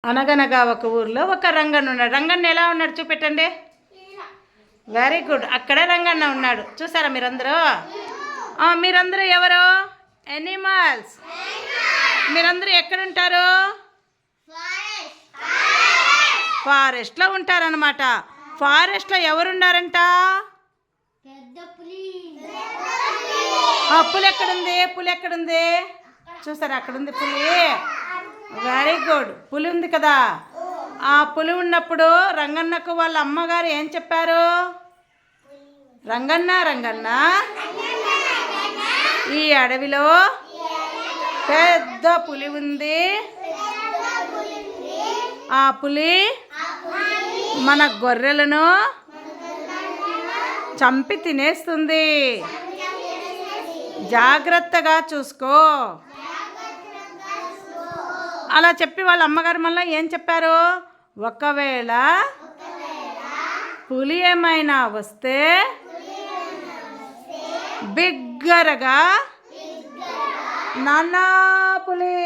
అనగనగా ఒక ఊర్లో ఒక రంగన్న ఉన్నాడు. రంగన్న ఎలా ఉన్నాడు చూపెట్టండి. Very good. అక్కడే రంగన్న ఉన్నాడు. చూసారా మీరందరూ? మీరందరూ ఎవరు? ఎనిమల్స్. మీరందరూ ఎక్కడుంటారు? ఫారెస్ట్లో ఉంటారనమాట. ఫారెస్ట్లో ఎవరున్నారంట? పులి ఎక్కడుంది? పులి ఎక్కడుంది? చూసారా? అక్కడుంది పులి. Very good. పులి ఉంది కదా. ఆ పులి ఉన్నప్పుడు రంగన్నకు వాళ్ళ అమ్మగారు ఏం చెప్పారు? రంగన్న రంగన్న, ఈ అడవిలో పెద్ద పులి ఉంది. ఆ పులి మన గొర్రెలను చంపి తినేస్తుంది. జాగ్రత్తగా చూసుకో. అలా చెప్పి వాళ్ళ అమ్మగారు మళ్ళీ ఏం చెప్పారు? ఒకవేళ పులి ఏమైనా వస్తే బిగ్గరగా నాన్నా పులి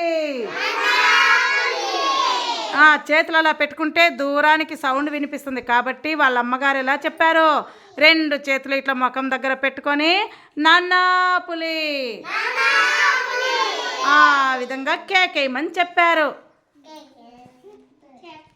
చేతులు అలా పెట్టుకుంటే దూరానికి సౌండ్ వినిపిస్తుంది. కాబట్టి వాళ్ళ అమ్మగారు ఎలా చెప్పారు? 2 చేతులు ఇట్లా ముఖం దగ్గర పెట్టుకొని నాన్నా పులి ఆ విధంగా కేకేయమని చెప్పారు.